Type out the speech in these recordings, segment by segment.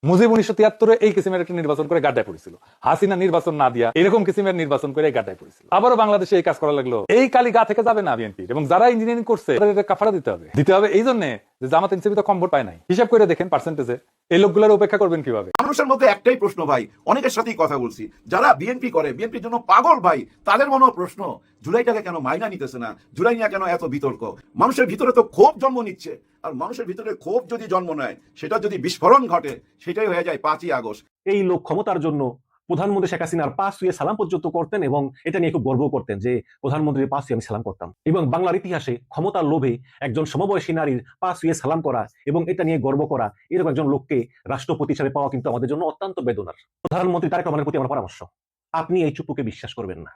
মুজিব 1973 এই কিসিমের একটা নির্বাচন করে গাড্ডায় পড়েছিল। হাসিনা নির্বাচন না দিয়া এরকম কিসিমের নির্বাচন করে গাড্ডায় পড়েছিল। আবারও বাংলাদেশে এই কাজ করা লাগলো। এই কালি গা থেকে যাবে না বিএনপি এবং যারা ইঞ্জিনিয়ারিং করছে তাদের কাফারা দিতে হবে। এই জন্য যে জামাত এনসিপি তো কম ভোট পায় নাই। হিসাব করে দেখেন পার্সেন্টেজে এই লোকগুলোর উপেক্ষা করবেন কিভাবে? মানুষের মধ্যে একটাই প্রশ্ন ভাই, অনেকের সাথেই কথা বলছি, যারা বিএনপি করে, বিএনপির জন্য পাগল ভাই, তাদের মনেও প্রশ্ন, জুলাইটাকে কেন মাইনা নিতেছে না, জুলাই নিয়ে কেন এত বিতর্ক? মানুষের ভিতরে তো ক্ষোভ জন্ম নিচ্ছে, আর মানুষের ভিতরে ক্ষোভ যদি জন্ম নেয়, সেটা যদি বিস্ফোরণ ঘটে, সেটাই হয়ে যায় 5ই আগস্ট। এই লোক ক্ষমতার জন্য প্রধানমন্ত্রী শেখ হাসিনার পা ছুঁয়ে সালাম পর্যন্ত করতেন এবং এটা নিয়ে খুব গর্ব করতেন যে প্রধানমন্ত্রীর পা ছুঁয়ে আমি সালাম করতাম। এবং বাংলার ইতিহাসে ক্ষমতার লোভে একজন সমবয়সী নারীর পা ছুঁয়ে সালাম করা এবং এটা নিয়ে গর্ব করা, এরকম একজন লোককে রাষ্ট্রপতি হিসেবে পাওয়া কিন্তু আমাদের জন্য অত্যন্ত বেদনার। প্রধানমন্ত্রী তারেক রহমানের প্রতি আমার পরামর্শ, আপনি এই চুপ্পুকে বিশ্বাস করবেন না,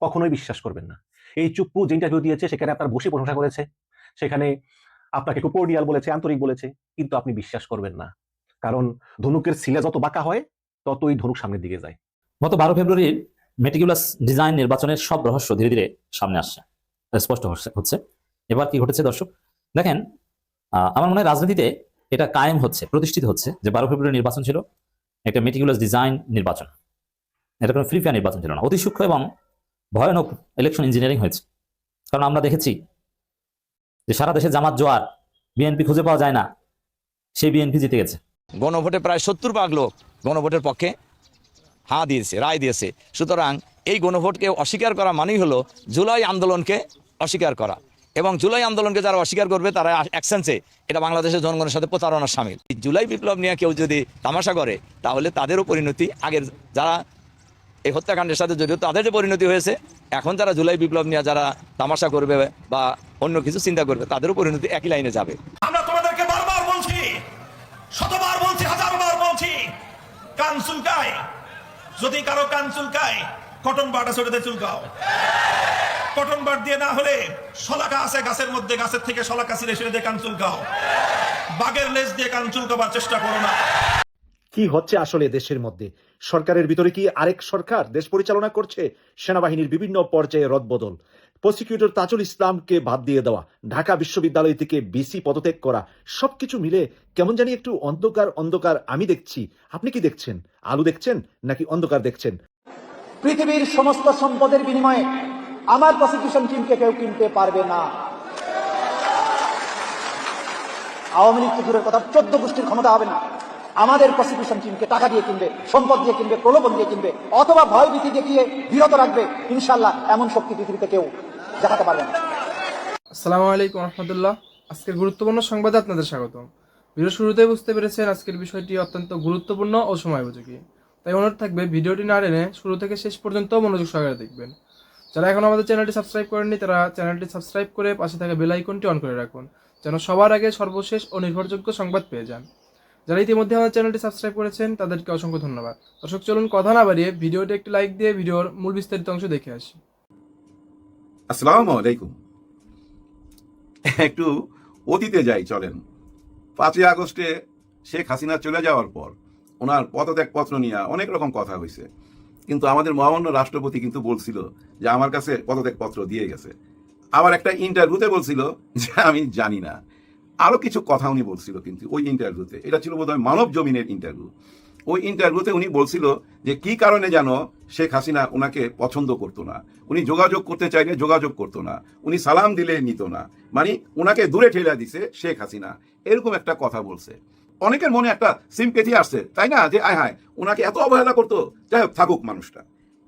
কখনোই বিশ্বাস করবেন না। এই চুপ্পু যে ইন্টারভিউ দিয়েছে সেখানে আপনার বসে প্রশংসা করেছে, সেখানে আপনাকে খুব কোর্ডিয়াল বলেছে, আন্তরিক বলেছে, কিন্তু আপনি বিশ্বাস করবেন না। কারণ ধনুকের ছিলা যত বাঁকা হয় ততই ধনুক সামনের দিকে যায়। গত 12 ফেব্রুয়ারির মেটিকুলাস ডিজাইন নির্বাচনের সব রহস্য ধীরে ধীরে সামনে আসছে, স্পষ্ট হচ্ছে। এবার কি ঘটেছে দর্শক দেখেন, আমার মনে হয় রাজনীতিতে এটা কায়েম হচ্ছে, প্রতিষ্ঠিত হচ্ছে যে 12 ফেব্রুয়ারি নির্বাচন ছিল একটা মেটিকুলাস ডিজাইন নির্বাচন। এটা কোনো ফ্রি ফেয়ার নির্বাচন ছিল না, অতি সূক্ষ্ম এবং ভয়ানক ইলেকশন ইঞ্জিনিয়ারিং হয়েছে। কারণ আমরা দেখেছি যে সারা দেশে জামাত জোয়ার, বিএনপি খুঁজে পাওয়া যায় না, সেই বিএনপি জিতে গেছে। গণভোটে প্রায় 70% লোক গণভোটের পক্ষে হাঁ দিয়েছে, রায় দিয়েছে। সুতরাং এই গণভোটকে অস্বীকার করা মানেই হলো জুলাই আন্দোলনকে অস্বীকার করা, এবং জুলাই আন্দোলনকে যারা অস্বীকার করবে তারা অ্যাকশনসে এটা বাংলাদেশের জনগণের সাথে প্রতারণার সামিল। জুলাই বিপ্লব নিয়ে কেউ যদি তামাশা করে তাহলে তাদেরও পরিণতি, আগের যারা এই হত্যাকাণ্ডের সাথে জড়িত তাদের যে পরিণতি হয়েছে, এখন যারা জুলাই বিপ্লব নিয়ে যারা তামাশা করবে বা অন্য কিছু চিন্তা করবে তাদেরও পরিণতি একই লাইনে যাবে। আমরা তোমাদেরকে বারবার বলছি, শতবার বলছি, হাজারবার বলছি, কান চুলকায়, যদি কারো কান চুলকায় কটন বাটা ছড়ে দিয়ে চুলকাও। কটন বাট দিয়ে না হলে শলাকা আছে গাছের মধ্যে, গাছের থেকে শলাকা ছিঁড়ে ছিঁড়ে দিয়ে কান চুলকাও। বাঘের লেজ দিয়ে কান চুলকাবার চেষ্টা করো না। কি হচ্ছে আসলে দেশের মধ্যে? সরকারের ভিতরে কি আরেক সরকার দেশ পরিচালনা করছে? সেনাবাহিনীর বিভিন্ন পর্যায়ে রদবদল, প্রসিকিউটর তাজুল ইসলামকে বাদ দিয়ে দেওয়া, ঢাকা বিশ্ববিদ্যালয় থেকে বিসি পদত্যাগ করা, সবকিছু মিলে কেমন জানি একটু অন্ধকার অন্ধকার আমি দেখছি। আপনি কি দেখছেন? আলো দেখছেন নাকি অন্ধকার দেখছেন? পৃথিবীর সমস্ত সম্পদের বিনিময়ে আমার প্রসিকিউশন টিমকে কেউ কিনতে পারবে না। আওয়ামী লীগ দূরের কথা, 14 গোষ্ঠীর ক্ষমতা হবে না আমাদের প্রসিকিউশন টিমকে টাকা দিয়ে কিনবে, সম্পদ দিয়ে কিনবে, প্রলোভন দিয়ে কিনবে, অথবা ভয়ভীতি দেখিয়ে বিরত রাখবে। ইনশাল্লাহ এমন শক্তি পৃথিবীতে কেউ দেখাতে পারবে না। আসসালামু আলাইকুম রহমতুল্লাহ। আজকের গুরুত্বপূর্ণ সংবাদে আপনাদের স্বাগত। ভিডিও শুরুতেই বুঝতে পেরেছেন আজকের বিষয়টি অত্যন্ত গুরুত্বপূর্ণ ও সময়োপযোগী, তাই অনুরোধ থাকবে ভিডিওটি না টেনে শুরু থেকে শেষ পর্যন্ত মনোযোগ সহকারে দেখবেন। যারা এখন আমাদের চ্যানেলটি সাবস্ক্রাইব করেননি তারা চ্যানেলটি সাবস্ক্রাইব করে পাশে থাকা বেল আইকনটি অন করে রাখুন, যেন সবার আগে সর্বশেষ ও নির্ভরযোগ্য সংবাদ পেয়ে যান। যারা ইতিমধ্যে আমাদের চ্যানেলটি সাবস্ক্রাইব করেছেন তাদেরকে অসংখ্য ধন্যবাদ। দর্শক চলুন কথা না বাড়িয়ে ভিডিওটি একটি লাইক দিয়ে ভিডিওর মূল বিস্তারিত অংশ দেখে আসি। আসসালামু আলাইকুম। একটু অতীতে যাই চলেন। 5ই আগস্টে শেখ হাসিনা চলে যাওয়ার পর ওনার পদত্যাগ পত্র নিয়ে অনেক রকম কথা হয়েছে, কিন্তু আমাদের মহামান্য রাষ্ট্রপতি কিন্তু বলছিল যে আমার কাছে পদত্যাগ পত্র দিয়ে গেছে। আবার একটা ইন্টারভিউতে বলছিল যে আমি জানি না, আরো কিছু কথা উনি বলছিল। কিন্তু ওই ইন্টারভিউতে, এটা ছিল বোধহয় মানব জমিনের ইন্টারভিউ, ওই ইন্টারভিউতে উনি বলছিল যে কি কারণে যেন শেখ হাসিনা ওনাকে পছন্দ করতো না, উনি যোগাযোগ করতে চাইলে যোগাযোগ করতো না, উনি সালাম দিলে নিত না, মানে ওনাকে দূরে ঠেলে দিছে শেখ হাসিনা, এরকম একটা কথা বলছে। অনেকের মনে একটা সিম্পেথি আসছে, তাই না, যে আয় হায় ওনাকে এত অবহেলা করতো, যাই হোক থাকুক মানুষটা।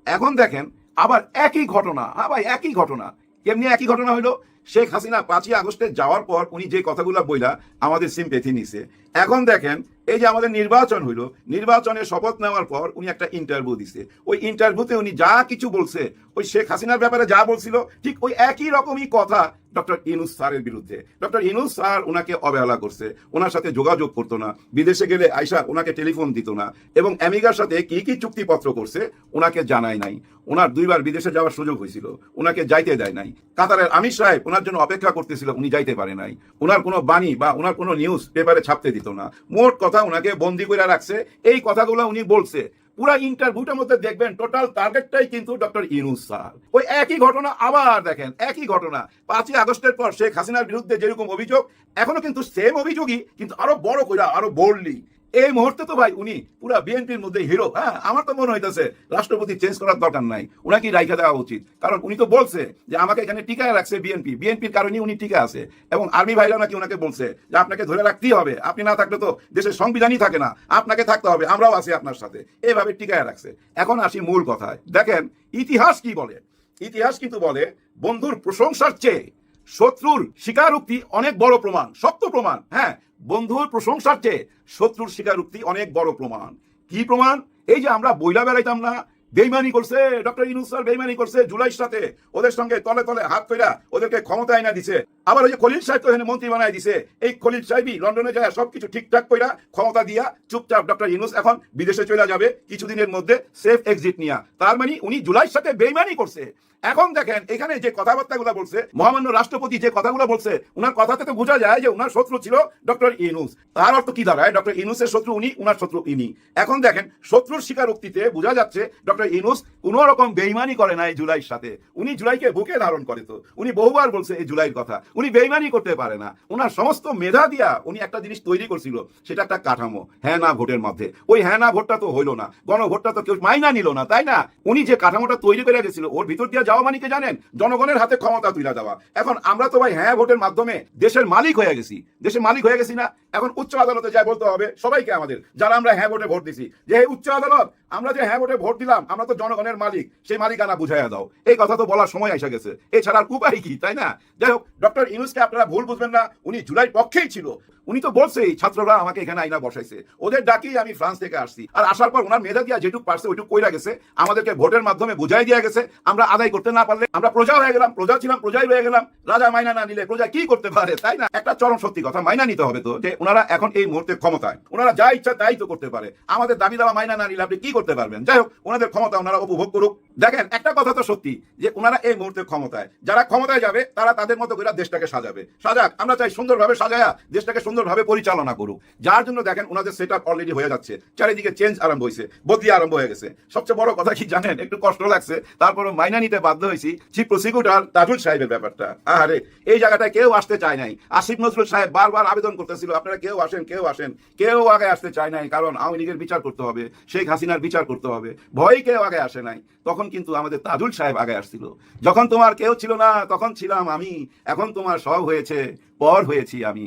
এখন দেখেন আবার একই ঘটনা, ভাই একই ঘটনা। কেমনি একই ঘটনা হইলো? শেখ হাসিনা 5ই আগস্টে যাওয়ার পর উনি যে কথাগুলো বইলা আমাদের সিম্পেথি নিছে। এখন দেখেন এই যে আমাদের নির্বাচন হইলো, নির্বাচনে শপথ নেওয়ার পর উনি একটা ইন্টারভিউ দিছে। ওই ইন্টারভিউতে উনি যা কিছু বলছে, ওই শেখ হাসিনার ব্যাপারে যা বলছিল ঠিক ওই একই রকমই কথা ডক্টর ইউনূস স্যারের বিরুদ্ধে। ডক্টর ইউনূস স্যার ওনাকে অবহেলা করছে, ওনার সাথে যোগাযোগ করতো না, বিদেশে গেলে আয়সা ওনাকে টেলিফোন দিত না, এবং আমেরিকার সাথে কি কি চুক্তিপত্র করছে ওনাকে জানায় নাই। ওনার 2বার বিদেশে যাওয়ার সুযোগ হয়েছিল, ওনাকে যাইতে দেয় নাই। কাতারের আমির সাহেব ওনার জন্য অপেক্ষা করতেছিল, উনি যাইতে পারে নাই। ওনার কোনো বাণী বা ওনার কোনো নিউজ পেপারে ছাপতে দিত না। মোট কথা ওনাকে বন্দি করে রাখছে। এই কথাগুলো উনি বলছে। পুরা ইন্টারভিউটার মধ্যে দেখবেন টোটাল টার্গেটটাই কিন্তু ডক্টর ইউনূস স্যার। ওই একই ঘটনা আবার দেখেন, একই ঘটনা 5ই আগস্টের পর শেখ হাসিনার বিরুদ্ধে যেরকম অভিযোগ, এখনো কিন্তু সেম অভিযোগই, কিন্তু আরো বড় কইরা, আরো বোল্ডলি। এই মুহূর্তে তো ভাই উনি পুরা বিএনপির মধ্যে হিরো। হ্যাঁ, আমার তো মনে হইতেছে রাষ্ট্রপতি চেঞ্জ করার দরকার নাই, উনাকে রাইখা দেওয়া উচিত। কারণ উনি তো বলছে যে আমাকে এখানে টিকায় রাখছে বিএনপির কারণে উনি টিকা আছে। এবং আর্মি ভাইরা নাকি ওনাকে বলছে যে আপনাকে ধরে রাখতেই হবে, আপনি না থাকলে তো দেশের সংবিধানই থাকে না, আপনাকে থাকতে হবে, আমরাও আছি আপনার সাথে, এইভাবে টিকায় রাখছে। এখন আসি মূল কথায়। দেখেন ইতিহাস কি বলে। ইতিহাস কিন্তু বলে বন্ধুর প্রশংসার চেয়ে শত্রুর স্বীকারোক্তি অনেক বড় প্রমাণ, শক্ত প্রমাণ। হ্যাঁ, বন্ধুর প্রশংসার চেয়ে শত্রুর স্বীকারোক্তি অনেক বড় প্রমাণ। কি প্রমাণ? এই যে আমরা বইলা বেড়াইতাম না, বেইমানি করছে ডক্টর ইউনূস স্যার, বেইমানি করছে জুলাইয়ের সাথে, ওদের সঙ্গে তলে তলে হাত কইরা ওদেরকে ক্ষমতা আইনা দিছে। আবার ওই যে খলিল সাহেব তো এখানে মন্ত্রী বানাই দিছে, এই খলিল সাহেবই লন্ডনে যায় সবকিছু ঠিকঠাক কইরা ক্ষমতা দিয়া চুপচাপ ডক্টর ইউনূস এখন বিদেশে চলে যাবে কিছুদিনের মধ্যে সেফ এক্সিট নিয়া। তার মানে উনি জুলাইয়ের সাথে বেইমানি করছে। এখন দেখেন এখানে যে কথাবার্তাগুলো বলছে মহামান্য রাষ্ট্রপতি, যে কথাগুলো বলছে, উনার কথা থেকে বোঝা যায় যে উনার শত্রু ছিল ডক্টর ইউনূস। তার অর্থ কি দাঁড়ায়? ডক্টর ইউনূসের শত্রু উনি, উনার শত্রু ইনি। এখন দেখেন শত্রুর স্বীকারোক্তিতে বোঝা যাচ্ছে ডক্টর ইউনূস কোন রকম বেইমানি করে না এই জুলাইয়ের সাথে। উনি জুলাইকে বুকে ধারণ করে, তো উনি বহুবার বলছে এই জুলাইয়ের কথা, উনি বেইমানি করতে পারে না। উনার সমস্ত মেধা দিয়া উনি একটা জিনিস তৈরি করছিল, সেটা একটা কাঠামো, হ্যাঁ না ভোটের মধ্যে। ওই হ্যাঁ না ভোটটা তো হইলো না, গণভোটটা তো কেউ মাইনা নিল না, তাই না? উনি যে কাঠামোটা তৈরি করে গেছিল ওর ভিতর দিয়ে যাওয়া মানে কি জানেন? জনগণের হাতে ক্ষমতা তুলে দেওয়া। এখন আমরা তো ভাই হ্যাঁ ভোটের মাধ্যমে দেশের মালিক হয়ে গেছি, দেশের মালিক হয়ে গেছি না? এখন উচ্চ আদালতে যাই বলতে হবে সবাইকে, আমাদের যারা আমরা হ্যাঁ ভোটে ভোট দিছি, যে উচ্চ আদালত আমরা যে হ্যাঁ ভোটে ভোট দিলাম আমরা তো জনগণের মালিক, সেই মালিকানা বুঝাইয়া দাও। এই কথা তো বলার সময় এসে গেছে, এছাড়া আর উপায় কি, তাই না? যাই হোক, ডক্টর ইউনূসকে আপনারা ভুল বুঝবেন না, উনি জুলাই পক্ষেই ছিল। উনি তো বলছেই ছাত্ররা আমাকে এখানে আইনা বসাইছে, ওদের ডাকেই আমি ফ্রান্স থেকে আসছি। আর আসার পর ওনার মেধা দিয়া যেটুক পারছে ওইটুক কইরা গেছে, আমাদেরকে ভোটের মাধ্যমে বুঝাই দিয়ে গেছে। আমরা আদায় করতে না পারলে আমরা প্রজা হয়ে গেলাম, প্রজা ছিলাম প্রজাই রয়ে গেলাম। রাজা মাইনা না নিলে প্রজা কি করতে পারে, তাই না? একটা চরম সত্যি কথা, মাইনা নিতে হবে তো, যে ওনারা এখন এই মুহূর্তে ক্ষমতায়, ওনারা যা ইচ্ছা তাই তো করতে পারে। আমাদের দাবি দাওয়া মাইনা না নিলে আপনি কি করতে পারবেন? যাই হোক, ওনাদের ক্ষমতা ওনারা উপভোগ করুক। দেখেন একটা কথা তো সত্যি যে ওনারা এই মুহূর্তে ক্ষমতায়, যারা ক্ষমতায় যাবে তারা তাদের মতো করে দেশটাকে সাজাবে, সাজাক। আমরা চাই সুন্দরভাবে সাজায়া দেশটাকে সুন্দরভাবে পরিচালনা করুক। যার জন্য দেখেন ওনাদের সেট আপ অলরেডি হয়ে যাচ্ছে, চারিদিকে চেঞ্জ আরম্ভ হয়েছে, বদলি আরম্ভ হয়ে গেছে। সবচেয়ে বড় কথা কি জানেন? একটু কষ্ট লাগছে, তারপরে মাইনা নিতে বাধ্য হয়েছি চিফ প্রসিকিউটর তাজুল সাহেবের ব্যাপারটা। আরে এই জায়গাটায় কেউ আসতে চায় নাই। আসিফ নজরুল সাহেব বারবার আবেদন করতেছিল আপনারা কেউ আসেন, কেউ আসেন, কেউ আগে আসতে চায় নাই। কারণ আওয়ামী লীগের বিচার করতে হবে, শেখ হাসিনার বিচার করতে হবে, ভয় কেউ আগে আসে নাই। তখন কিন্তু আমাদের তাজুল সাহেব আগে আসছিল। যখন তোমার কেউ ছিল না তখন ছিলাম আমি, এখন তোমার সব হয়েছে, পর হয়েছি আমি।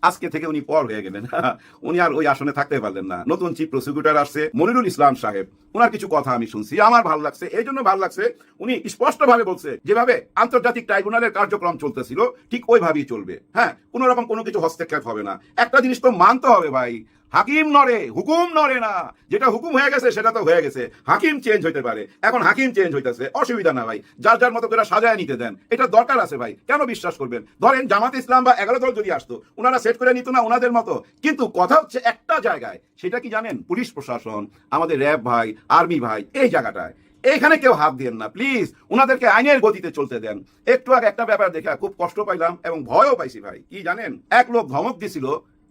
আজকে থেকে উনি পর হয়ে গেলেন, উনি আর ওই আসনে থাকতে পারলেন না। নতুন চিফ প্রসিকিউটর আসছে মনিরুল ইসলাম সাহেব, ওনার কিছু কথা আমি শুনছি, আমার ভালো লাগছে। এই জন্য ভালো লাগছে উনি স্পষ্টভাবে বলছে যেভাবে আন্তর্জাতিক ট্রাইব্যুনালের কার্যক্রম চলতেছিল ঠিক ওইভাবেই চলবে। হ্যাঁ, কোন রকম কোনো কিছু হস্তক্ষেপ হবে না। একটা জিনিস তো মানতে হবে ভাই, হাকিম নড়ে, হুকুম নড়ে না। যেটা হুকুম হয়ে গেছে সেটা তো হয়ে গেছে, হাকিম চেঞ্জ হইতে পারে। এখন হাকিম চেঞ্জ হইতেছে, অসুবিধা না ভাই, যার যার মতো করে সাজায় নিতে দেন, এটা দরকার আছে ভাই। কেন বিশ্বাস করবেন? ধরেন জামাত ইসলাম বা 11 দল যদি আসতো, ওনারা সেট করে নিত না ওনাদের মতো। কিন্তু কথা হচ্ছে একটা জায়গায়, সেটা কি জানেন? পুলিশ প্রশাসন, আমাদের র্যাব ভাই, আর্মি ভাই, এই জায়গাটায় এইখানে কেউ হাত দিয়েন না প্লিজ, ওনাদেরকে আইনের গতিতে চলতে দেন। একটু আগে একটা ব্যাপার দেখে খুব কষ্ট পাইলাম এবং ভয়ও পাইছি ভাই। কি জানেন? এক লোক ধমক দিছিল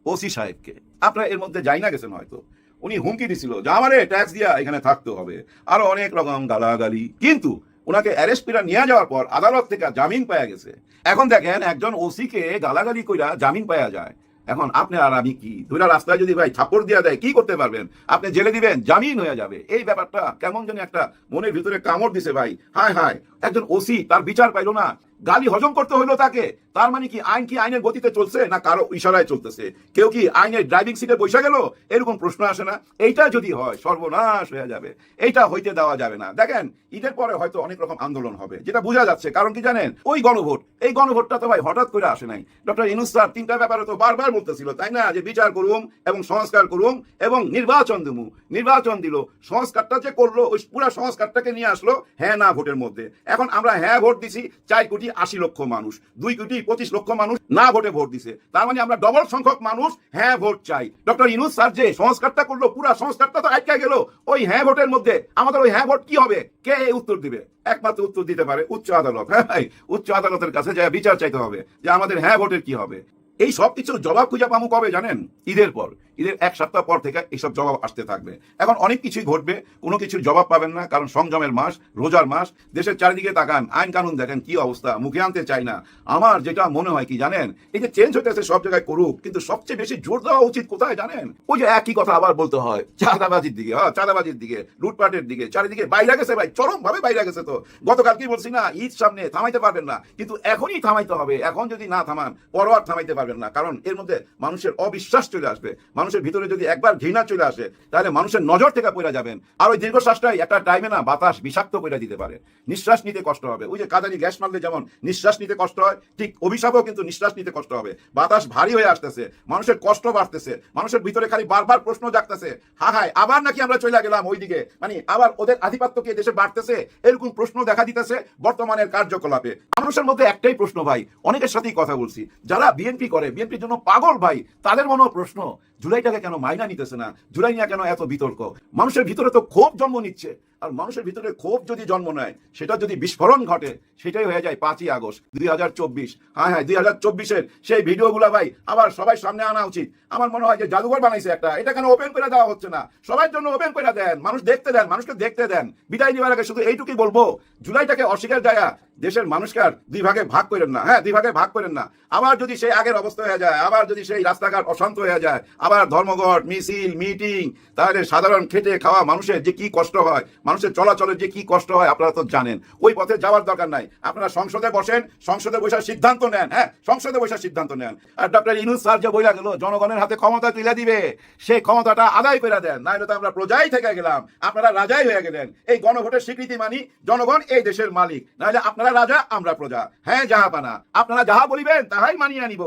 ওসি সাহেবকে, আপনারা এর মধ্যে যাই না গেছেন হয়তো। উনি হুমকি দিছিল যে আমারে ট্যাক্স দিয়া এখানে থাকতে হবে, আরো অনেক রকম গালাগালি। কিন্তু ওনাকে অ্যারেস্ট করে নিয়ে যাওয়ার পর আদালত থেকে জামিন পাওয়া গেছে। এখন দেখেন একজন ওসিকে গালাগালি কইরা জামিন পাওয়া যায়। এখন আপনি আর আমি কি দুইটা রাস্তায় যদি ভাই থাপ্পড় দিয়ে দেয় কি করতে পারবেন? আপনি জেলে দিবেন, জামিন হয়ে যাবে। এই ব্যাপারটা কেমন যেন একটা মনের ভিতরে কামড় দিছে ভাই। হায় হায়, একজন ওসি তার বিচার পাইলো না, গালি হজম করতে হইলো তাকে। তার মানে কি আইন কি আইনের গতিতে চলছে না কারো ইশারায় চলতেছে? কেউ কি আইনের ড্রাইভিং সিটে বসে গেল? এরকম প্রশ্ন আসে না? এইটা যদি হয় সর্বনাশ হয়ে যাবে, এইটা হইতে দেওয়া যাবে না। দেখেন ঈদের পরে হয়তো অনেক রকম আন্দোলন হবে, যেটা বোঝা যাচ্ছে। কারণ কি জানেন? ওই গণভোট, এই গণভোটটা তো ভাই হঠাৎ করে আসে নাই। ডক্টর ইউনূস স্যার তিনটা ব্যাপারে তো বারবার বলতেছিল, তাই না? যে বিচার করুম এবং সংস্কার করুম এবং নির্বাচন দেবো। নির্বাচন দিল, সংস্কারটা যে করলো ওই পুরা সংস্কারটাকে নিয়ে আসলো হ্যাঁ না ভোটের মধ্যে। এখন আমরা হ্যাঁ ভোট দিছি 4,80,00,000 মানুষ, 2,25,00,000 মানুষ না ভোটে ভোট দিছে। তার মানে আমরা ডবল সংখ্যক মানুষ হ্যাঁ ভোট চাই। ডক্টর ইউনূস স্যার যে সংস্কারটা করলো, পুরা সংস্কারটা তো আটকে গেল ওই হ্যাঁ ভোটের মধ্যে। আমাদের ওই হ্যাঁ ভোট কি হবে? কে উত্তর দিবে? একমাত্র উত্তর দিতে পারে উচ্চ আদালত। হ্যাঁ ভাই, উচ্চ আদালতের কাছে যায় বিচার চাইতে হবে যে আমাদের হ্যাঁ ভোটের কি হবে। এই সব কিছুর জবাব খুঁজে পাবো কবে জানেন? ঈদের পর, ঈদের 1 সপ্তাহ পর থেকে এইসব জবাব আসতে থাকবে। এখন অনেক কিছুই ঘটবে, কোনো কিছুর জবাব পাবেন না, কারণ সংযমের মাস, রোজার মাস। দেশের চারিদিকে তাকান, আইন কানুন দেখেন কি অবস্থা, মুখে আনতে চাই না। আমার যেটা মনে হয় কি জানেন, এই যে চেঞ্জ হইতেছে সব জায়গায় করুক, কিন্তু সবচেয়ে বেশি জোর দেওয়া উচিত কোথায় জানেন? ওই যে একই কথা আবার বলতে হয়, চাঁদাবাজির দিকে, চাঁদাবাজির দিকে, লুটপাটের দিকে। চারিদিকে বাইরে গেছে ভাই, চরম ভাবে বাইরে গেছে। তো গতকাল কি বলছি না, ঈদ সামনে, থামাইতে পারবেন না, কিন্তু এখনই থামাইতে হবে। এখন যদি না থামান, পরোয়ার থামাইতে পারবেন না, কারণ এর মধ্যে মানুষের অবিশ্বাস চলে আসবে। মানুষের ভিতরে যদি একবার ঘৃণা চলে আসে, তাহলে মানুষের নজর থেকে পড়ে যাবেন। আর ওই দীর্ঘশ্বাসটাই একটা টাইমে না বাতাস বিষাক্ত করে দিতে পারে, নিঃশ্বাস নিতে কষ্ট হবে। ওই যে কাদানি গ্যাস মারলে যেমন নিঃশ্বাস নিতে কষ্ট হয়, ঠিক অভিশাপও কিন্তু নিঃশ্বাস নিতে কষ্ট হবে। বাতাস ভারী হয়ে আসতেছে, মানুষের কষ্ট বাড়তেছে, মানুষের ভিতরে খালি বারবার প্রশ্ন জাগতেছে, হায় আবার নাকি আমরা চলে গেলাম ওইদিকে, মানে আবার ওদের আধিপত্য কি দেশে বাড়তেছে, এরকম প্রশ্ন দেখা দিতেছে বর্তমানের কার্যকলাপে। মানুষের মধ্যে একটাই প্রশ্ন ভাই, অনেকের সাথেই কথা বলছি, যারা বিএনপি করে, বিএনপির জন্য পাগল ভাই, তাদের মনেও প্রশ্ন, জুলাইটাকে কেন মাইনা নিতেছে না, জুলাই নিয়ে কেন এত বিতর্ক? মানুষের ভিতরে তো ক্ষোভ জন্ম নিচ্ছে, আর মানুষের ভিতরে ক্ষোভ যদি জন্ম নেয়, সেটা যদি বিস্ফোরণ ঘটে, সেটাই হয়ে যায় 5ই আগস্ট 2024। হ্যাঁ 2024-এর সেই ভিডিওগুলা ভাই আবার সবাই সামনে আনা উচিত। আমার মনে হয় যে জাদুঘর বানাইছে একটা, এটা কেন ওপেন করে দেওয়া হচ্ছে না? সবার জন্য ওপেন করে দেন, মানুষ দেখতে দেন, মানুষকে দেখতে দেন। বিদায় নেওয়ার আগে শুধু এইটুকুই বলবো, জুলাইটাকে অস্বীকার যায় দেশের মানুষকে আর 2 ভাগে ভাগ করেন না। হ্যাঁ 2 ভাগে ভাগ করেন না। আবার যদি সেই আগের অবস্থা হয়ে যায়, আবার যদি সেই রাস্তাঘাট অশান্ত হয়ে যায়, আবার ধর্মঘট, মিছিল, মিটিং, তাহলে সাধারণ খেটে খাওয়া মানুষের যে কি কষ্ট হয়, মানুষের চলাচলের যে কি কষ্ট হয়, আপনারা তো জানেন। ওই পথে যাওয়ার দরকার নাই, আপনারা সংসদে বসেন, সংসদে বসার সিদ্ধান্ত নেন। হ্যাঁ সংসদে বসার সিদ্ধান্ত নেন। আর ডক্টর ইউনূস স্যার যে বইলা গেল জনগণের হাতে ক্ষমতা তুলে দিবে, সেই ক্ষমতাটা আদায় করে দেন, নাহলে তো আমরা প্রজাই থেকে গেলাম, আপনারা রাজাই হয়ে গেলেন। এই গণভোটের স্বীকৃতি মানি, জনগণ এই দেশের মালিক, নাহলে আপনারা রাজা আমরা প্রজা। হ্যাঁ জাহাপানা, আপনারা যাহা বলিবেন তাহাই মানিয়ে নিব।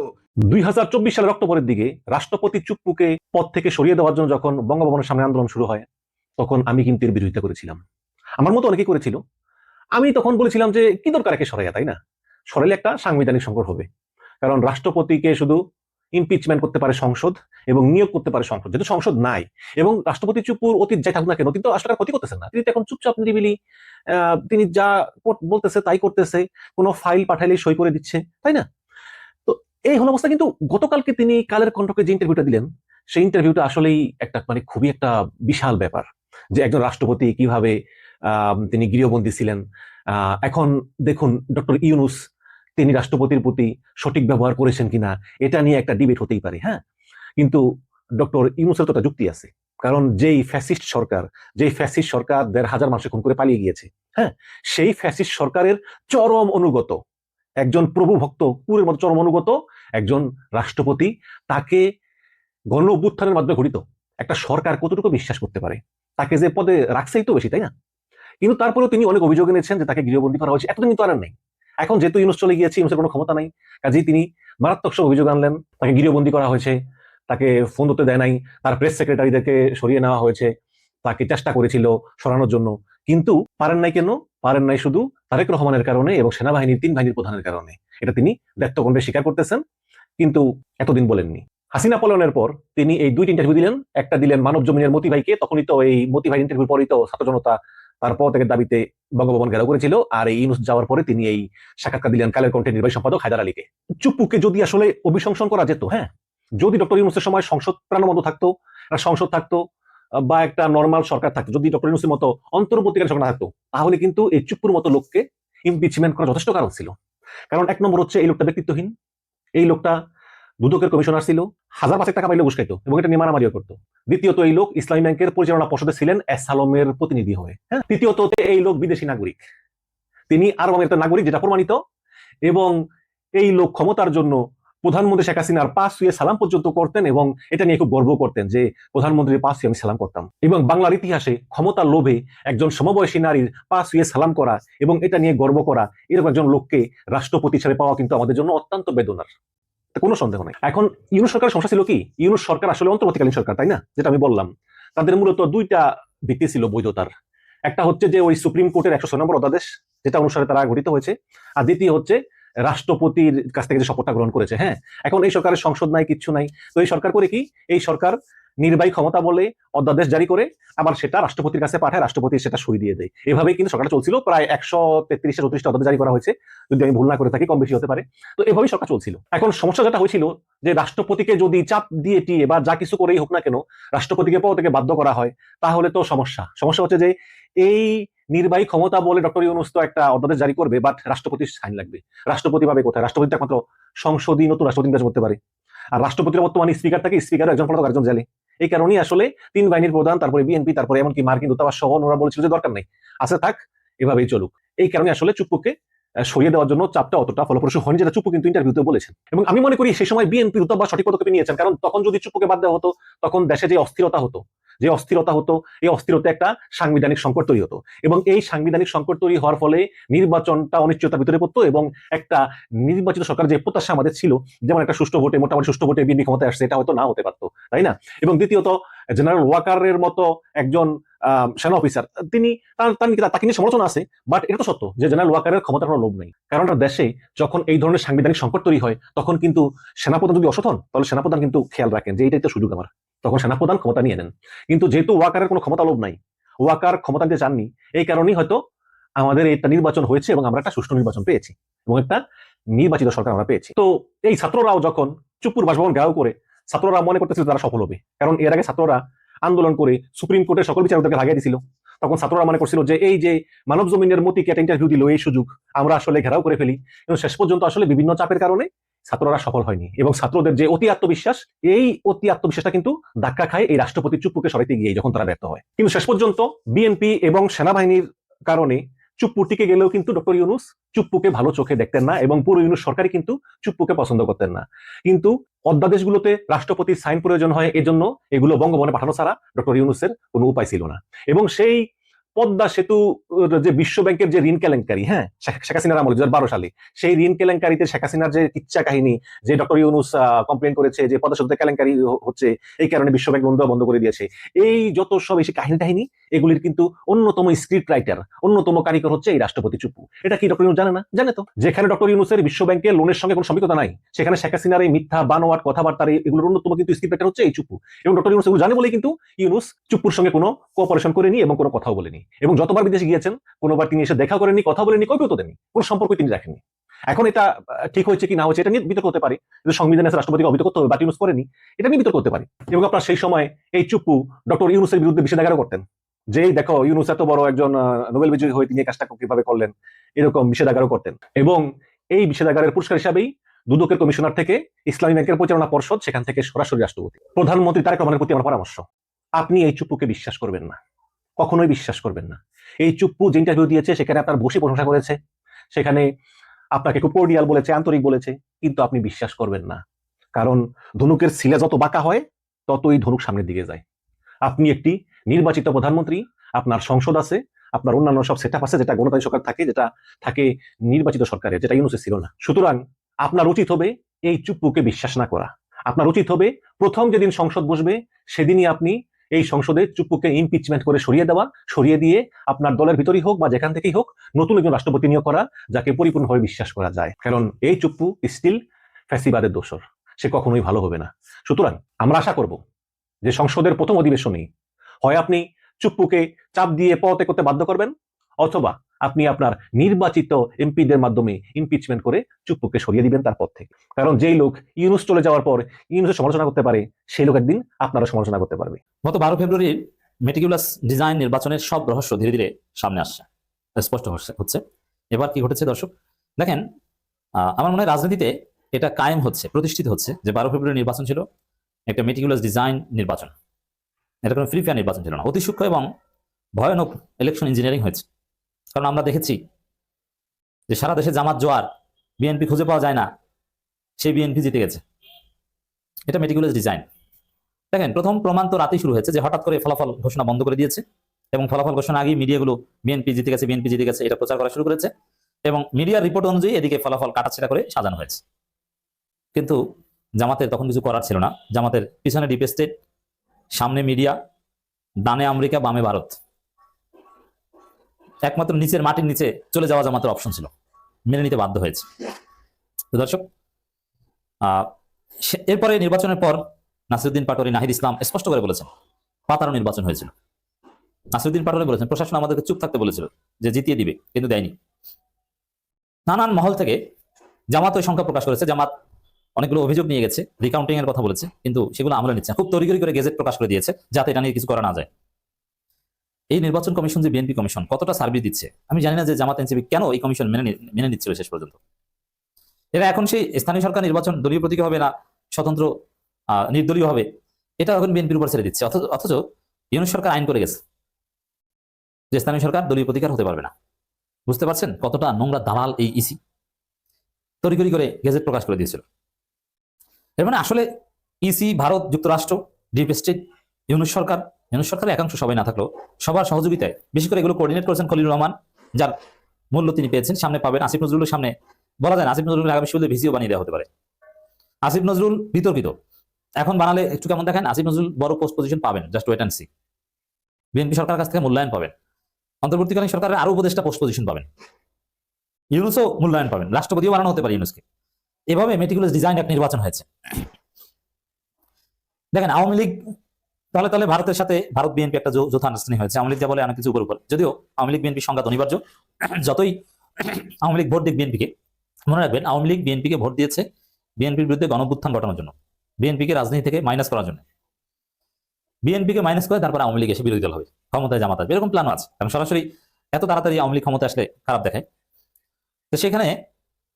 2024 সালের অক্টোবরের দিকে রাষ্ট্রপতি চুপ্পুকে পদ থেকে সরিয়ে দেওয়ার জন্য যখন বঙ্গভবনের সামনে আন্দোলন শুরু হয়, তখন আমি কিন্তু এর বিরোধিতা করেছিলাম। আমার মতো অনেকেই করেছিল। আমি তখন বলেছিলাম যে কি দরকার একে সরাইয়া, তাই না? সরাইলে একটা সাংবিধানিক সংকট হবে, কারণ রাষ্ট্রপতিকে শুধু ইমপিচমেন্ট করতে পারে সংসদ এবং নিয়োগ করতে পারে সংসদ, যেহেতু সংসদ নাই। এবং রাষ্ট্রপতি চুপ্পুর অতীত যাই থাকুক না কেন, তিনি তো রাষ্ট্রটার ক্ষতি করতেছেন না, তিনি তো এখন চুপচাপ নিরিবিলি তিনি যা বলতেছে তাই করতেছে, কোনো ফাইল পাঠাইলে সই করে দিচ্ছে, তাই না? তো এই হল অবস্থা। কিন্তু গতকালকে তিনি কালের কণ্ঠকে যে ইন্টারভিউটা দিলেন, সেই ইন্টারভিউটা আসলেই একটা মানে খুবই একটা বিশাল ব্যাপার, যে একজন রাষ্ট্রপতি কিভাবে তিনি গৃহবন্দী ছিলেন। এখন দেখুন ডক্টর ইউনূস তিনি রাষ্ট্রপতির প্রতি সঠিক ব্যবহার করেছেন কিনা, এটা নিয়ে একটা ডিবেট হতেই পারে। হ্যাঁ, কিন্তু ডক্টর ইউনূসের তো একটা যুক্তি আছে, কারণ যেই ফ্যাসিস্ট সরকার 1,500 মানুষের খুন করে পালিয়ে গিয়েছে, হ্যাঁ, সেই ফ্যাসিস্ট সরকারের চরম অনুগত একজন প্রভু ভক্ত, কুরের মতো চরম অনুগত একজন রাষ্ট্রপতি, তাকে গণ অভ্যুত্থানের মাধ্যমে গঠিত একটা সরকার কতটুকু বিশ্বাস করতে পারে? তাকে যে পদে রাখছেই তো বেশি, তাই না? কিন্তু তারপরেও তিনি অনেক অভিযোগ এনেছেন যে তাকে গৃহবন্দী করা হয়েছে। এতদিন তো আর নাই, এখন যেহেতু ইউনূস চলে গিয়েছে, ইউনূসের কোনো ক্ষমতা নাই, কাজেই তিনি মারাত্মক সব অভিযোগ আনলেন। তাকে গৃহবন্দী করা হয়েছে, তাকে ফোন ধরতে দেয় নাই, তার প্রেস সেক্রেটারিদেরকে সরিয়ে নেওয়া হয়েছে, তাকে চেষ্টা করেছিল সরানোর জন্য, কিন্তু পারেন নাই। কেন পারেন নাই? শুধু তারেক রহমানের কারণে এবং সেনাবাহিনীর 3 বাহিনীর প্রধানের কারণে। এটা তিনি দায়িত্বকণ্ঠে স্বীকার করতেছেন, কিন্তু এতদিন বলেননি। হাসিনা পলায়নের পর তিনি এই 2টি ইন্টারভিউ দিলেন। একটা দিলেন মানব জমিনের মতি ভাইকে, তখনই তো এই মতি ভাই ইন্টারভিউ পরেই তো ছাত্র জনতা তার পদত্যাগের দাবিতে বঙ্গভবন ঘেরাও করেছিল। আর এই ইউনূস যাওয়ার পরে তিনি এই সাক্ষাৎকার দিলেন কালের কণ্ঠের নির্বাহী সম্পাদক হায়দার আলীকে। চুপ্পুকে যদি আসলে অভিশংসন করা যেত, হ্যাঁ, যদি ডক্টর ইউনূসের সময় সংসদ প্রাণবন্ত থাকতো, সংসদ থাকতো, বা একটা নর্মাল সরকার থাকতো, যদি ডক্টর ইউনূসের মতো অন্তর্বর্তীকালীন সরকার থাকতো, তাহলে কিন্তু এই চুপ্পুর মতো লোককে ইমপিচমেন্ট করা যথেষ্ট কারণ ছিল। কারণ 1 নম্বর হচ্ছে এই লোকটা ব্যক্তিত্বহীন, এই লোকটা দুদকের কমিশনার ছিল, 1000-5 টাকা পাইলে ঘুষ খাইতো এবং এটা নিয়ে মারামারিও করতো। দ্বিতীয়ত এই লোক ইসলামী ব্যাংকের পরিচালনা পর্ষদে ছিলেন এস আলমের প্রতিনিধি হয়ে। হ্যাঁ, তৃতীয়ত এই লোক বিদেশি নাগরিক, তিনি আরব আমিরাতের নাগরিক, যেটা প্রমাণিত। এবং এই লোক ক্ষমতার জন্য প্রধানমন্ত্রী শেখ হাসিনার পা ছুঁয়ে সালাম পর্যন্ত করতেন, এবং এটা নিয়ে খুব গর্ব করতেন যে প্রধানমন্ত্রীর পা ছুঁয়ে আমি সালাম করতাম। এবং বাংলার ইতিহাসে ক্ষমতার লোভে একজন সমবয়সী নারীর পা ছুঁয়ে সালাম করা এবং এটা নিয়ে গর্ব করা, এরকম একজন লোককে রাষ্ট্রপতি হিসেবে পাওয়া কিন্তু আমাদের জন্য অত্যন্ত বেদনার, কোনো সন্দেহ নাই। এখন ইউনূস সরকারের সমস্যা ছিল কি? ইউনূস সরকার আসলে অন্তর্বর্তীকালীন সরকার, তাই না? যেটা আমি বললাম, তাদের মূলত 2টা ভিত্তি ছিল বৈধতার। একটা হচ্ছে যে ওই সুপ্রিম কোর্টের 106 নম্বর অধ্যাদেশ, যেটা অনুসারে তারা গঠিত হয়েছে। আর দ্বিতীয় হচ্ছে রাষ্ট্রপতির কাছ থেকে যে শপথটা গ্রহণ করেছে। হ্যাঁ, এখন এই সরকারের সংসদ নাই, কিচ্ছু নাই, তো এই সরকার করে কি? এই সরকার নির্বাহী ক্ষমতা বলে অধ্যাদেশ জারি করে আবার সেটা রাষ্ট্রপতির কাছে পাঠায়, রাষ্ট্রপতি সেটা সই দিয়ে দেয়। এভাবেই কিন্তু সরকারটা চলছিল। প্রায় 133-34টা অধ্যাদেশ জারি করা হয়েছে, যদি আমি ভুল না করে থাকি, কম বেশি হতে পারে। তো এভাবেই সরকার চলছিল। এখন সমস্যা যেটা হয়েছিল যে রাষ্ট্রপতিকে যদি চাপ দিয়ে টিয়ে বা যা কিছু করেই হোক না কেন রাষ্ট্রপতিকে পদ থেকে বাধ্য করা হয়, তাহলে তো সমস্যা হচ্ছে যে এই নির্বাহী ক্ষমতা বলে ডক্টর ইউনূস তো একটা অধ্যাদেশ জারি করবে, বাট রাষ্ট্রপতির সাইন লাগবে। রাষ্ট্রপতি পাবে কোথায়? রাষ্ট্রপতি একমাত্র সংসদীয় নতুন রাষ্ট্রপতি নির্বাচন করতে পারে। আর রাষ্ট্রপতির বর্তমানে স্পিকার থাকে, স্পিকার একজন পলাতক, একজন জেলে। এই কারণেই আসলে তিন বাহিনীর প্রধান, তারপরে বিএনপি, তারপরে এমনকি মার্কিন দূতাবাস সহ ওরা বলেছিল যে দরকার নেই, আছে থাক, এভাবেই চলুক। এই কারণে আসলে চুপ্পুকে সরিয়ে দেওয়ার জন্য চাপটা অতটা ফলপ্রসূ হয়নি, যেটা চুপ্পু কিন্তু ইন্টারভিউতে বলেছেন। এবং আমি মনে করি সেই সময় বিএনপি দূতাবাস সঠিক পদক্ষেপ নিয়েছেন, কারণ তখন যদি চুপ্পুকে বাদ দেওয়া হতো তখন দেশে যে অস্থিরতা হতো, এই অস্থিরতা একটা সাংবিধানিক সংকট তৈরি হতো, এবং এই সাংবিধানিক সংকট তৈরি হওয়ার ফলে নির্বাচনটা অনিশ্চয়তার ভিতরে পড়তো, এবং একটা নির্বাচিত সরকার যে প্রত্যাশা আমাদের ছিল, যেমন একটা সুষ্ঠু ভোটে, মোটামুটি সুষ্ঠু ভোটে বিএনপি ক্ষমতায় আসছে, এটা হয়তো না হতে পারতো, তাই না? এবং দ্বিতীয়ত জেনারেল ওয়াকারের মতো একজন সেনা অফিসার, তাকে নিয়ে সমালোচনা আছে, বাট এটা তো সত্য যে জেনারেল ওয়াকারের ক্ষমতার কোনো লোভ নেই। কারণ দেশে যখন এই ধরনের সাংবিধানিক সংকট তৈরি হয় তখন কিন্তু সেনাপ্রধান যদি অসৎ হন, তাহলে সেনাপ্রধান কিন্তু খেয়াল রাখেন যে এইটাই তো সুযোগ আমার, তখন সেনাপ্রধান ক্ষমতা নিয়ে নেন। কিন্তু যেহেতু ওয়াকারের কোনো ক্ষমতা লোভ নাই, ওয়াকার ক্ষমতা নিতে চাননি, এই কারণেই হয়তো আমাদের একটা নির্বাচন হয়েছে এবং আমরা একটা সুষ্ঠু নির্বাচন পেয়েছি এবং একটা নির্বাচিত সরকার আমরা পেয়েছি। তো এই ছাত্ররাও যখন চুপ্পুর বাসভবন ঘেরাও করে, ছাত্ররা মনে করতেছিল তারা সফল হবে, কারণ এর আগে ছাত্ররা আন্দোলন করে সুপ্রিম কোর্টের সকল বিচারকদেরকে লাগিয়ে দিয়েছিল। তখন ছাত্ররা মনে করছিল যে এই যে মানব জমিনের মতিকে একটা ইন্টারভিউ দিল, এই সুযোগ আমরা আসলে ঘেরাও করে ফেলি, কিন্তু শেষ পর্যন্ত আসলে বিভিন্ন চাপের কারণে ছাত্ররা সফল হয়নি, এবং ছাত্রদের যে অতি আত্মবিশ্বাস, এই অতি আত্মবিশ্বাসটা কিন্তু ধাক্কা খায় এই রাষ্ট্রপতি চুপ্পুকে সরাইতে গিয়ে, যখন তারা ব্যর্থ হয়। কিন্তু শেষ পর্যন্ত বিএনপি এবং সেনাবাহিনীর কারণে চুপ্পু টিকে গেলেও কিন্তু ডক্টর ইউনূস চুপ্পুকে ভালো চোখে দেখতেন না, এবং পুরো ইউনূস সরকারই কিন্তু চুপ্পুকে পছন্দ করতেন না। কিন্তু অধ্যাদেশগুলোতে রাষ্ট্রপতির সাইন প্রয়োজন হয়, এজন্য এগুলো বঙ্গভবনে পাঠানো ছাড়া ডক্টর ইউনূসের কোনো উপায় ছিল না। এবং সেই পদ্মা সেতু যে বিশ্ব ব্যাংকের যে ঋণ কেলেঙ্কারি, হ্যাঁ, শেখ হাসিনার আমলে 2012 সালে সেই ঋণ কেলেঙ্কারিতে শেখ হাসিনার যে কিচ্ছা কাহিনী, যে ডক্টর ইউনূস কমপ্লেন করেছে যে পদ্মা সেতুতে কেলেঙ্কারি হচ্ছে, এই কারণে বিশ্ব ব্যাংক লোন দেওয়া বন্ধ করে দিয়েছে, এই যত সব এসে কাহিনী এগুলির কিন্তু অন্যতম স্ক্রিপ্ট রাইটার, অন্যতম কারিগর হচ্ছে এই রাষ্ট্রপতি চুপ্পু। এটা কি ডক্টর ইউনূস জানে না? জানে তো। যেখানে ডক্টর ইউনূসের বিশ্ব ব্যাংকের লোনের সঙ্গে কোনো সম্পৃক্ততা নাই, সেখানে শেখ হাসিনার এই মিথ্যা বানোয়াট কথাবার্তার এগুলোর অন্যতম কিন্তু স্ক্রিপ্ট রাইটার হচ্ছে এই চুপ্পু। এবং ডক্টর ইউনূস এগুলো জানে বলেই কিন্তু ইউনূস চুপ্পুর সঙ্গে কোনো কোঅপারেশন করেনি এবং কোনো কথাও বলেনি, এবং যতবার বিদেশে গিয়েছেন কোনোবার তিনি এসে দেখা করেননি, কথা বলেননি, কৈফিয়ত তো দেননি, কোনো সম্পর্ক তিনি রাখেননি। এখন এটা ঠিক হয়েছে কি না হয়েছে এটা নিয়ে বিতর্ক হতে পারে, যে সংবিধানে রাষ্ট্রপতিকে অবহিত করতে হবে, বাট ইউনূস করেনি, এটা নিয়ে বিতর্ক হতে পারে। এবং আপনার সেই সময় এই চুপ্পু ডক্টর ইউনূসের বিরুদ্ধে নিষেধাজ্ঞা করতেন, যে দেখো ইউনূস এত বড় একজন নোবেল বিজয়ী হয়ে তিনি এই কাজটা কিভাবে করলেন, এরকম নিষেধাজ্ঞা করতেন। এবং এই নিষেধাজ্ঞার পুরস্কার হিসাবেই দুদকের কমিশনার থেকে ইসলামী ব্যাংকের পরিচালনা পর্ষদ, সেখান থেকে সরাসরি রাষ্ট্রপতি। প্রধানমন্ত্রী তারেক রহমানের প্রতি আমার পরামর্শ, আপনি এই চুপ্পুকে বিশ্বাস করবেন না, কখনোই বিশ্বাস করবেন না। এই চুপ্পু যে ইন্টারভিউ দিয়েছে সেখানে আপনার বসে প্রশংসা করেছে, সেখানে আপনাকে খুব কোর্ডিয়াল বলেছে, আন্তরিক বলেছে, কিন্তু আপনি বিশ্বাস করবেন না, কারণ ধনুকের ছিলে যত বাঁকা হয় ততই ধনুক সামনের দিকে যায়। আপনি একটি নির্বাচিত প্রধানমন্ত্রী, আপনার সংসদ আছে, আপনার অন্যান্য সব সেটআপ আছে, যেটা গণতান্ত্রিক সরকার থাকে, যেটা থাকে নির্বাচিত সরকারে, যেটা ইউনূসের ছিল না। সুতরাং আপনার উচিত হবে এই চুপ্পুকে বিশ্বাস না করা। আপনার উচিত হবে প্রথম যেদিন সংসদ বসবে সেদিনই আপনি এই সংসদে চুপ্পুকে ইমপিচমেন্ট করে সরিয়ে দিয়ে আপনার দলের ভিতরেই হোক বা যেখান থেকেই হোক নতুন একজন রাষ্ট্রপতি নিয়োগ করা, যাকে পরিপূর্ণভাবে বিশ্বাস করা যায়। কারণ এই চুপ্পু স্টিল ফ্যাসিবাদের দোসর, সে কখনোই ভালো হবে না। সুতরাং আমরা আশা করব যে সংসদের প্রথম অধিবেশনেই হয় আপনি চুপ্পুকে চাপ দিয়ে পদত্যাগ করতে বাধ্য করবেন, অথবা আপনি আপনার নির্বাচিত এমপিদের মাধ্যমে ইমপিচমেন্ট করে চুপ্পুকে সরিয়ে দিবেন তার পদ থেকে। কারণ যেই লোক ইউনূস চলে যাওয়ার পর ইউনূসের সমালোচনা করতে পারে, সেই লোক একদিন আপনারা সমালোচনা করতে পারবে। গত 12 ফেব্রুয়ারির মেটিকুলাস ডিজাইন নির্বাচনের সব রহস্য ধীরে ধীরে সামনে আসছে, স্পষ্ট হচ্ছে। এবার কি ঘটেছে দর্শক দেখেন, আমার মনে হয় রাজনীতিতে এটা কায়েম হচ্ছে, প্রতিষ্ঠিত হচ্ছে যে 12 ফেব্রুয়ারি নির্বাচন ছিল একটা মেটিকুলাস ডিজাইন নির্বাচন, এটা কোনো ফ্রি ফেয়ার নির্বাচন ছিল না, অতি সূক্ষ্ম এবং ভয়ানক ইলেকশন ইঞ্জিনিয়ারিং হয়েছে। কারণ আমরা দেখেছি যে সারা দেশে জামাত জোয়ার, বিএনপি খুঁজে পাওয়া যায় না, সেই বিএনপি জিতে গেছে। এটা মেটিকুলাস ডিজাইন। দেখেন, প্রথম প্রমাণ তো রাতেই শুরু হয়েছে, যে হঠাৎ করে ফলাফল ঘোষণা বন্ধ করে দিয়েছে, এবং ফলাফল ঘোষণা আগেই মিডিয়াগুলো বিএনপি জিতে গেছে এটা প্রচার করা শুরু করেছে, এবং মিডিয়ার রিপোর্ট অনুযায়ী এদিকে ফলাফল কাটাছেড়া করে সাজানো হয়েছে। কিন্তু জামাতের তখন কিছু করার ছিল না। জামাতের পিছনে ডিপ স্টেট, সামনে মিডিয়া, ডানে আমেরিকা, বামে ভারত, একমাত্র নিচের মাটির নিচে চলে যাওয়া জামাতের অপশন ছিল, মেনে নিতে বাধ্য হয়েছে। তো দর্শক, এরপরে নির্বাচনের পর নাসিরউদ্দিন পাটোয়ারি, নাহিদ ইসলাম স্পষ্ট করে বলেছেন পাতানো নির্বাচন হয়েছিল। নাসিরউদ্দিন পাটোয়ারি বলেছেন প্রশাসন আমাদেরকে চুপ থাকতে বলেছিল যে জিতিয়ে দিবে, কিন্তু দেয়নি। নানান মহল থেকে জামাত ওই সংখ্যা প্রকাশ করেছে, জামাত অনেকগুলো অভিযোগ নিয়ে গেছে, রিকাউন্টিং এর কথা বলেছে, কিন্তু সেগুলো আমলে নিচ্ছে না। খুব তড়িঘড়ি করে গেজেট প্রকাশ করে দিয়েছে যাতে এটা নিয়ে কিছু করা না যায়। এই নির্বাচন কমিশন যে বিএনপি কমিশন কতটা সার্ভিস দিচ্ছে আমি জানি না, যে জামাত এনসিপি কেন এই কমিশন মেনে নিচ্ছিল শেষ পর্যন্ত। এরা এখন সেই স্থানীয় সরকার নির্বাচন দলীয় প্রতীকে হবে না স্বতন্ত্র নির্দলীয় হবে, এটা এখন বিএনপির উপর ছেড়ে দিচ্ছে। অথচ ইউনূস সরকার আইন করে গেছে যে স্থানীয় সরকার দলীয় প্রতীকার হতে পারবে না। বুঝতে পারছেন কতটা নোংরা দালাল এই ইসি, তড়িঘড়ি করে গেজেট প্রকাশ করে দিয়েছিল। এর মানে আসলে ইসি, ভারত, যুক্তরাষ্ট্র, ডিপ স্টেট, ইউনূস সরকারের একাংশ সবাই না থাকলেও সবার সহযোগিতায়, বেশি করে এগুলো কোঅর্ডিনেট করেছেন খলিলুর রহমান, যার মূল্য তিনি পেয়েছেন, সামনে পাবেন। আসিফ নজরুলের সামনে বলা যায় না, আসিফ নজরুল আগামী বিশ্ববিদ্যালয়ে ভিসিও বানিয়ে দেওয়া হতে পারে। আসিফ নজরুল বিতর্কিত, এখন বানালে একটু কেমন দেখেন, আসিফ নজরুল বড় পোস্ট পজিশন পাবেন, just wait and see. BNP সরকারের কাছ থেকে মূল্যায়ন পাবেন, অন্তর্বর্তীকালীন সরকারের আরো উপদেষ্টা পোস্ট পজিশন পাবেন, ইউনূসও মূল্যায়ন পাবেন, রাষ্ট্রপতিও বানানো হতে পারে ইউনূসকে। এভাবে মেটিকুলাস ডিজাইন এক নির্বাচন হয়েছে। দেখেন আওয়ামী লীগ তাহলে ভারতের সাথে ভারত বিএনপি একটা যৌথ আন্ডারস্ট্যান্ডিং হয়েছে। আওয়ামী লীগ যা বলে অনেক কিছু উপর, যদিও আওয়ামী লীগ বিএনপি সংঘাত অনিবার্য। যতই আওয়ামী লীগ ভোট দিক বিএনপিকে, মনে রাখবেন আওয়ামী লীগ বিএনপিকে ভোট দিয়েছে বিএনপির বিরুদ্ধে গণঅভ্যুত্থান ঘটানোর জন্য, বিএনপিকে রাজনীতি থেকে মাইনাস করার জন্য। বিএনপিকে মাইনাস করে তারপর আওয়ামী লীগ এসে বিরোধী দল হবে, ক্ষমতায় জামাত আসবে, এরকম প্ল্যানও আছে। কারণ সরাসরি এত তাড়াতাড়ি আওয়ামী লীগ ক্ষমতা আসলে খারাপ দেখায়। তো সেখানে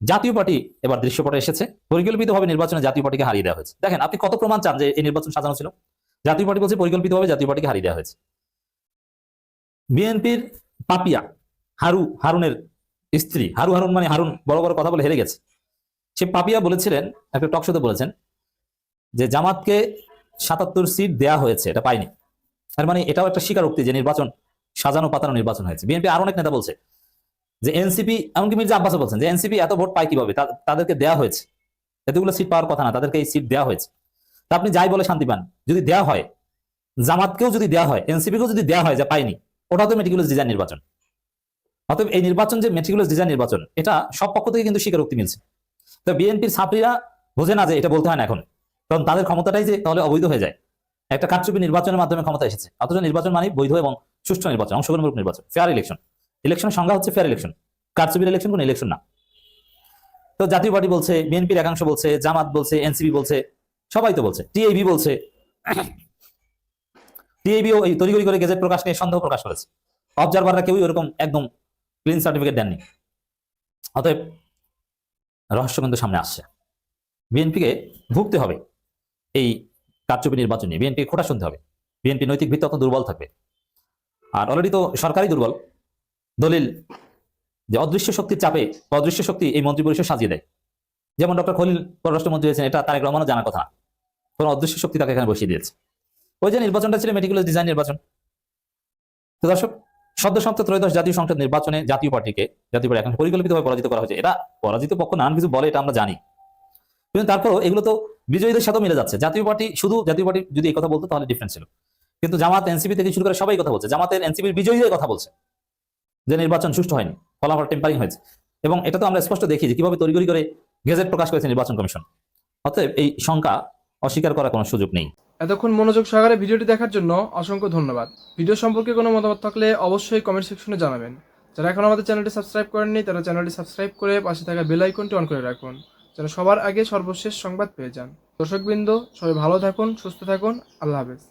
জাতীয় পার্টি এবার দৃশ্যপটে এসেছে, পরিকল্পিতভাবে নির্বাচনে জাতীয় পার্টিকে হারিয়ে দেওয়া হয়েছে। দেখেন আপনি কত প্রমাণ চান যে এই নির্বাচন সাজানো ছিল? জাতীয় পার্টি বলছে পরিকল্পিতভাবে জাতীয় পার্টিকে হারিয়ে দেওয়া হয়েছে। বিএনপির পাপিয়া হারুনের স্ত্রী, হারুন মানে হারুন বড় বড় কথা বলে হেরে গেছে। সে পাপিয়া বলেছিলেন, একটা টক শোতে বলেছেন যে জামাতকে ৭৭ সিট দেয়া হয়েছে, এটা পায়নি। তার মানে এটাও একটা স্বীকারোক্তি যে নির্বাচন সাজানো পাতানো নির্বাচন হয়েছে। বিএনপি আর অনেক নেতা বলছে যে এনসিপি, এমনকি মির্জা আব্বাসও বলছেন যে এনসিপি এত ভোট পায় কিভাবে, তাদেরকে দেওয়া হয়েছে, এতগুলো সিট পাওয়ার কথা না, তাদেরকে এই সিট দেওয়া হয়েছে। তা আপনি যাই বলে শান্তি পান, যদি দেওয়া হয়, জামাতকেও যদি দেওয়া হয়, এনসিপিকেও যদি দেওয়া হয়, যা পাইনি, ওটাও তো মেটিকুলাস ডিজাইন নির্বাচন। অতএব এই নির্বাচন যে মেটিকুলাস ডিজাইন নির্বাচন, এটা সব পক্ষ থেকে কিন্তু স্বীকারোক্তি মিলছে। তো বিএনপির ছাত্রীরা বোঝে না যে এটা বলতে হয় না এখন, কারণ তাদের ক্ষমতাটাই যে তাহলে অবৈধ হয়ে যায়। একটা কারচুপি নির্বাচনের মাধ্যমে ক্ষমতা এসেছে, অথচ নির্বাচন মানে বৈধ এবং সুষ্ঠু নির্বাচন, অংশগ্রহণমূলক নির্বাচন, ফেয়ার ইলেকশন। ইলেকশনের সংজ্ঞা হচ্ছে ফেয়ার ইলেকশন, কারচুপির ইলেকশন কোন ইলেকশন না। তো জাতীয় পার্টি বলছে, বিএনপির একাংশ বলছে, জামাত বলছে, এনসিপি বলছে, সবাই তো বলছে, টিএবি বলছে। টিএবিও এই তড়িঘড়ি করে গেজেট প্রকাশ নিয়ে সন্দেহ প্রকাশ করেছে। অবজারভাররা কেউই ওরকম একদম ক্লিন সার্টিফিকেট দেননি। অতএব রহস্য কিন্তু সামনে আসছে। বিএনপিকে ভুগতে হবে এই কারচুপি নির্বাচন নিয়ে, বিএনপি খোটা শুনতে হবে। বিএনপি নৈতিক ভিত্তি অত দুর্বল থাকবে, আর অলরেডি তো সরকারই দুর্বল। দলিল যে অদৃশ্য শক্তির চাপে, অদৃশ্য শক্তি এই মন্ত্রী পরিষদ সাজিয়ে দেয়। যেমন ডক্টর খলিল পররাষ্ট্রমন্ত্রী হয়েছেন, এটা তারেক রহমানও জানার কথা না, কোন অদৃশ্য শক্তি তাকে এখানে বসিয়ে দিয়েছে। ওই যে নির্বাচনটা ছিল মেটিকুলাস ডিজাইন নির্বাচন। তো দর্শক, সদ্য সমাপ্ত ত্রয়োদশ জাতীয় সংসদ নির্বাচনে জাতীয় পার্টি এখন পরিকল্পিতভাবে পরাজিত করা হয়েছে। এরা পরাজিত পক্ষ নানান কিছু বলে, এটা আমরা জানি, কিন্তু তারপরও এগুলো তো বিজয়ীদের সাথেও মিলে যাচ্ছে। জাতীয় পার্টি যদি এই কথা বলতো তাহলে ডিফারেন্স ছিল, কিন্তু জামাত, এনসিপি থেকে শুরু করে সবাই কথা বলছে। জামাতের এনসিপির বিজয়ীদের কথা বলছে যে নির্বাচন সুষ্ঠু হয়নি, ফলাফল টেম্পারিং হয়েছে। এবং এটা তো আমরা স্পষ্ট দেখি যে কিভাবে তড়িঘড়ি করে গেজেট প্রকাশ করেছে নির্বাচন কমিশন। অতএব এই শঙ্কা অস্বীকার করার কোনো সুযোগ নেই। এতক্ষণ মনোযোগ সহকারে ভিডিওটি দেখার জন্য অসংখ্য ধন্যবাদ। ভিডিও সম্পর্কে কোনো মতামত থাকলে অবশ্যই কমেন্ট সেকশনে জানাবেন। যারা এখন আমাদের চ্যানেলটি সাবস্ক্রাইব করেননি তারা চ্যানেলটি সাবস্ক্রাইব করে পাশে থাকা বেল আইকনটি অন করে রাখুন, যেন সবার আগে সর্বশেষ সংবাদ পেয়ে যান। দর্শকবৃন্দ, সবাই ভালো থাকুন, সুস্থ থাকুন, আল্লাহ হাফেজ।